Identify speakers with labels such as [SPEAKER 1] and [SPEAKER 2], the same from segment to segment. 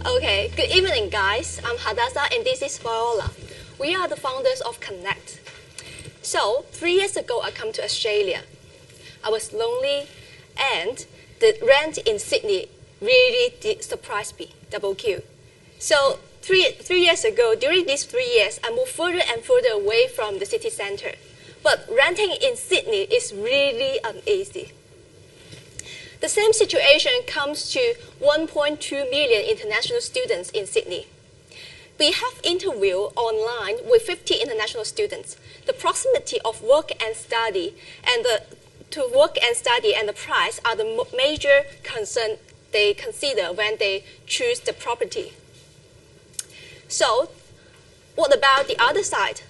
[SPEAKER 1] Okay, good evening, guys. I'm Hadassah, and this is Viola. We are the founders of Connect. So, 3 years ago, I come to Australia. I was lonely, and the rent in Sydney really did surprise me, double Q. So, three years ago, during these 3 years, I moved further and further away from the city center. But renting in Sydney is really uneasy. The same situation comes to 1.2 million international students in Sydney. We have interviewed online with 50 international students. The proximity of work and study and the price are the major concern they consider when they choose the property. So, what about the other side?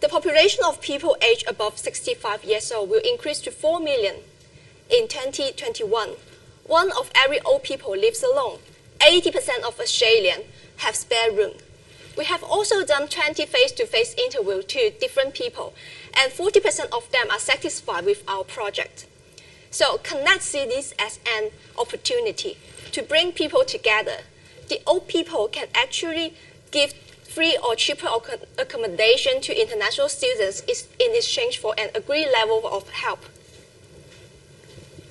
[SPEAKER 1] The population of people aged above 65 years old will increase to 4 million. In 2021, 1 of every old people lives alone. 80% of Australians have spare room. We have also done 20 face-to-face interviews to different people, and 40% of them are satisfied with our project. So Connect sees this as an opportunity to bring people together. The old people can actually give free or cheaper accommodation to international students in exchange for an agreed level of help.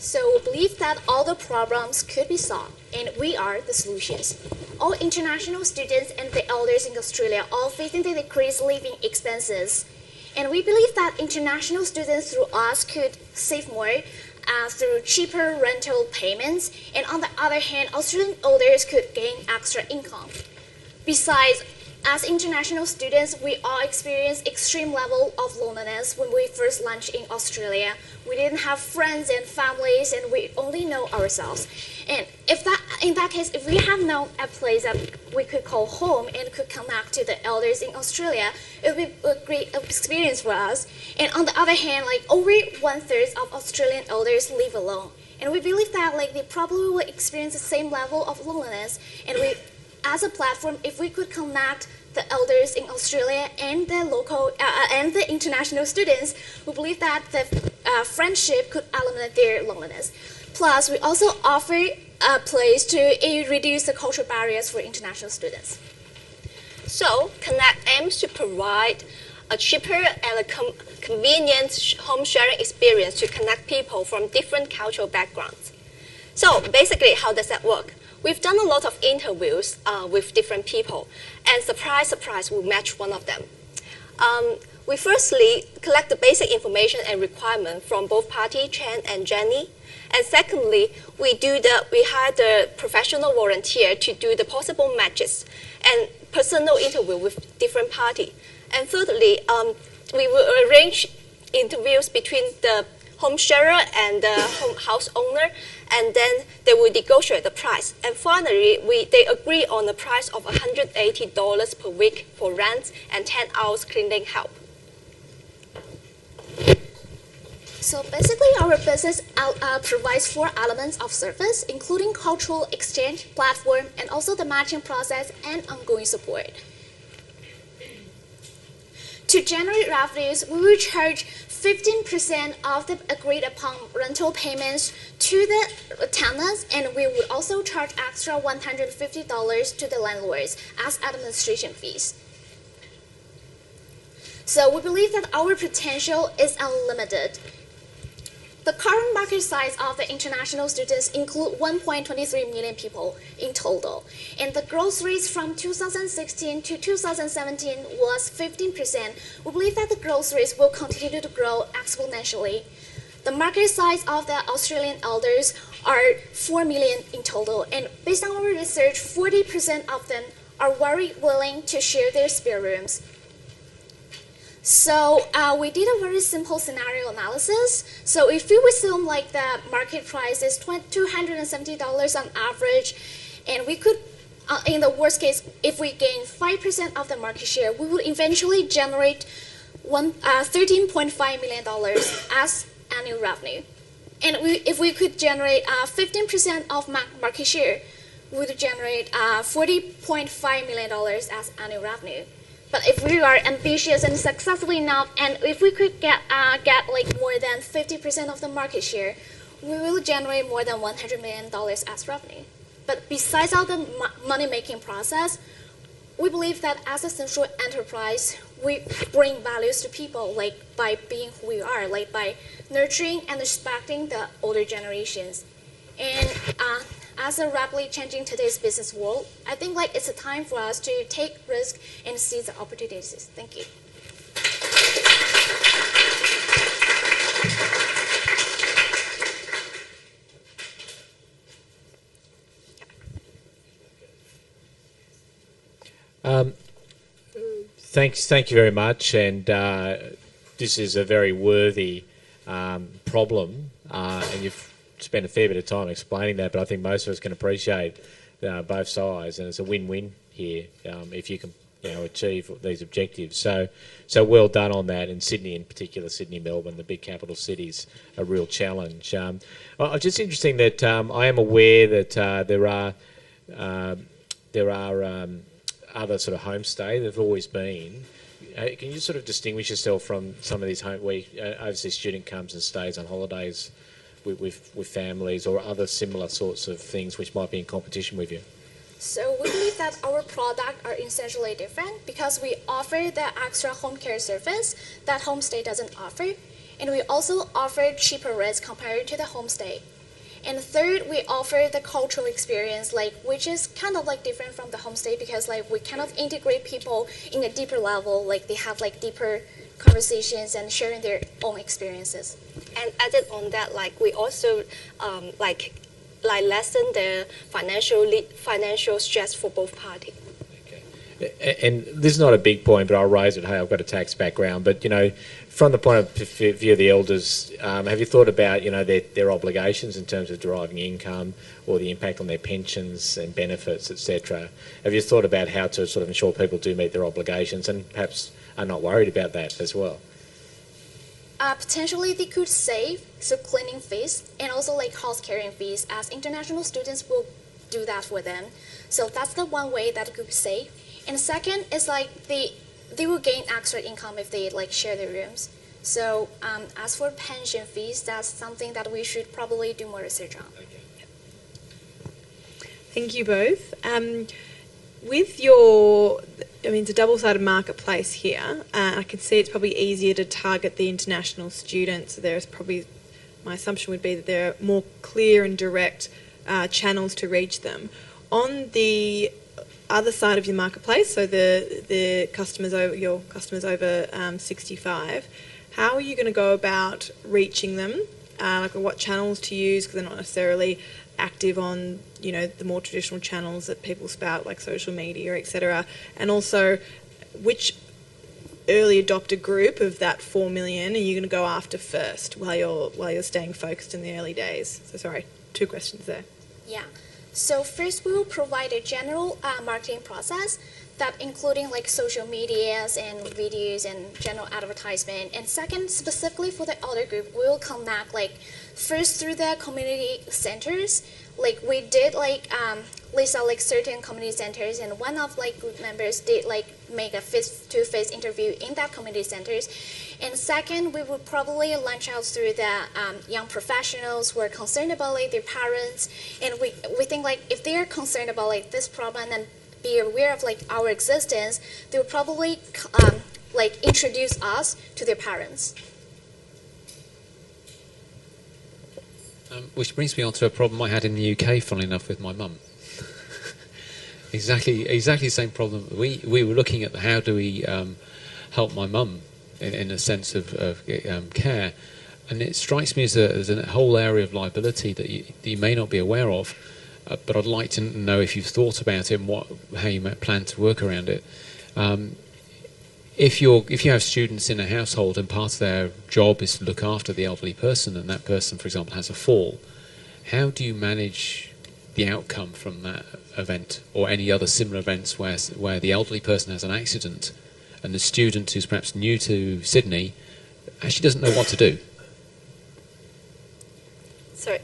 [SPEAKER 2] So we believe that all the problems could be solved, and we are the solutions. All international students and the elders in Australia are facing the decreased living expenses. And we believe that international students through us could save more through cheaper rental payments, and on the other hand, Australian elders could gain extra income. Besides, as international students, we all experience extreme level of loneliness when we first launched in Australia. We didn't have friends and families, and we only know ourselves. And in that case, if we have known a place that we could call home and could connect to the elders in Australia, it would be a great experience for us. And on the other hand, over 1/3 of Australian elders live alone. And we believe that they probably will experience the same level of loneliness. And we, as a platform, if we could connect the elders in Australia and the local and the international students, we believe that the friendship could eliminate their loneliness. Plus, we also offer a place to reduce the cultural barriers for international students.
[SPEAKER 1] So, Connect aims to provide a cheaper and a convenient home sharing experience to connect people from different cultural backgrounds. So, basically, how does that work? We've done a lot of interviews with different people, and surprise, surprise, we match one of them. We firstly collect the basic information and requirement from both party, Chen and Jenny. And secondly, we hire the professional volunteer to do the possible matches and personal interview with different party. And thirdly, we will arrange interviews between the home sharer and the house owner, and then they will negotiate the price. And finally, they agree on the price of $180 per week for rent and 10 hours cleaning help.
[SPEAKER 2] So basically, our business provides 4 elements of service, including cultural exchange, platform, and also the matching process and ongoing support. To generate revenues, we will charge 15% of the agreed upon rental payments to the tenants, and we would also charge extra $150 to the landlords as administration fees. So we believe that our potential is unlimited. The current market size of the international students include 1.23 million people in total, and the growth rate from 2016 to 2017 was 15%. We believe that the growth rates will continue to grow exponentially. The market size of the Australian elders are 4 million in total, and based on our research, 40% of them are very willing to share their spare rooms. So we did a very simple scenario analysis. So if we assume the market price is $270 on average, and we could, in the worst case, if we gain 5% of the market share, we would eventually generate $13.5 million as annual revenue. And if we could generate 15% of market share, we would generate $40.5 million as annual revenue. But if we are ambitious and successful enough, and if we could get more than 50% of the market share, we will generate more than $100 million as revenue. But besides all the money-making process, we believe that as a social enterprise, we bring values to people, like by being who we are, like by nurturing and respecting the older generations. And as a rapidly changing today's business world, I think like it's a time for us to take risk and seize the opportunities. Thank you.
[SPEAKER 3] Thank you very much, and this is a very worthy problem, and you've spent a fair bit of time explaining that, but I think most of us can appreciate both sides, and it's a win-win here if you can achieve these objectives. So well done on that, and Sydney in particular, Sydney, Melbourne, the big capital cities, a real challenge. It's just interesting that I am aware that there are other sort of homestay. There've always been. Can you sort of distinguish yourself from some of these where overseas student comes and stays on holidays with families, or other similar sorts of things which might be in competition with you?
[SPEAKER 2] So we believe that our products are essentially different because we offer the extra home care service that homestay doesn't offer, and we also offer cheaper rates compared to the homestay. And third, we offer the cultural experience, which is kind of different from the homestay because we kind of integrate people in a deeper level, they have deeper conversations and sharing their own experiences.
[SPEAKER 1] And added on that, we also lessen the financial stress for both parties.
[SPEAKER 3] Okay. And this is not a big point, but I'll raise it. Hey, I've got a tax background, but from the point of view of the elders, have you thought about their obligations in terms of deriving income, or the impact on their pensions and benefits, etc.? Have you thought about how to sort of ensure people do meet their obligations, and perhaps are not worried about that as well?
[SPEAKER 2] Potentially they could save cleaning fees and also house caring fees, as international students will do that for them. So that's the one way that could save. And second is they will gain extra income if they share their rooms. So as for pension fees, that's something that we should probably do more research on.
[SPEAKER 3] Okay.
[SPEAKER 4] Thank you both. With your, it's a double-sided marketplace here. I can see it's probably easier to target the international students. There's probably, my assumption would be that there are more clear and direct channels to reach them. On the other side of your marketplace, so the customers over, your customers over 65, how are you going to go about reaching them? What channels to use, because they're not necessarily active on the more traditional channels that people spout, like social media, etc. And also, which early adopter group of that 4 million are you going to go after first while you're staying focused in the early days? So sorry, 2 questions there.
[SPEAKER 2] Yeah. So first, we will provide a general marketing process that including social medias and videos and general advertisement. And second, specifically for the elder group, we will connect first through the community centers. We did list out certain community centers, and one of group members did make a face-to-face interview in that community centers. And second, we would probably launch out through the young professionals who are concerned about their parents, and we think if they are concerned about this problem and be aware of our existence, they would probably introduce us to their parents.
[SPEAKER 5] Which brings me on to a problem I had in the UK, funnily enough, with my mum. Exactly the same problem. We were looking at how do we help my mum in a sense of care, and it strikes me as a whole area of liability that you may not be aware of, but I'd like to know if you've thought about it and how you might plan to work around it. If you have students in a household and part of their job is to look after the elderly person, and that person, for example, has a fall, how do you manage the outcome from that event or any other similar events where the elderly person has an accident and the student who's perhaps new to Sydney actually doesn't know what to do?
[SPEAKER 1] Sorry.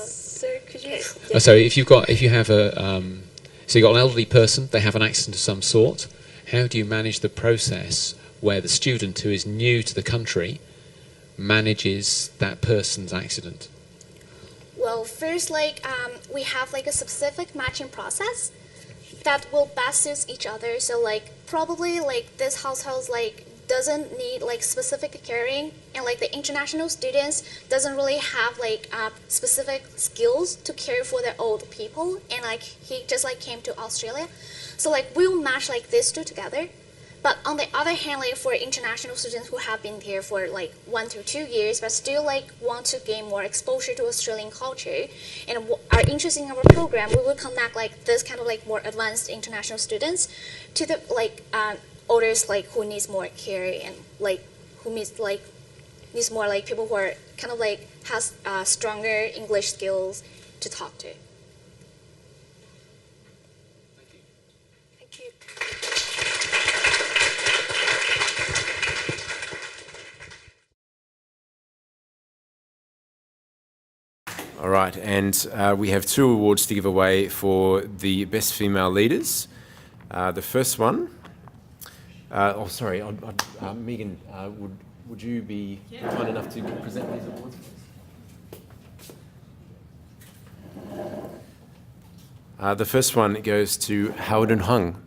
[SPEAKER 1] Sir, could you?
[SPEAKER 5] So if you've got an elderly person, they have an accident of some sort. How do you manage the process where the student who is new to the country manages that person's accident?
[SPEAKER 2] Well, first, we have like a specific matching process that will best suit each other. So probably this household doesn't need specific caring, and the international students doesn't really have specific skills to care for their old people, and he just came to Australia. So we'll match these two together. But on the other hand, for international students who have been here for 1 to 2 years, but still want to gain more exposure to Australian culture and are interested in our program, we will connect this kind of more advanced international students to the others who needs more care and who needs more people who are kind of has stronger English skills to talk to.
[SPEAKER 1] Thank you.
[SPEAKER 6] All right, and we have 2 awards to give away for the Best Female Leaders. The first one, Megan, would you be kind enough to present these awards, please? The first one goes to Howden Hung.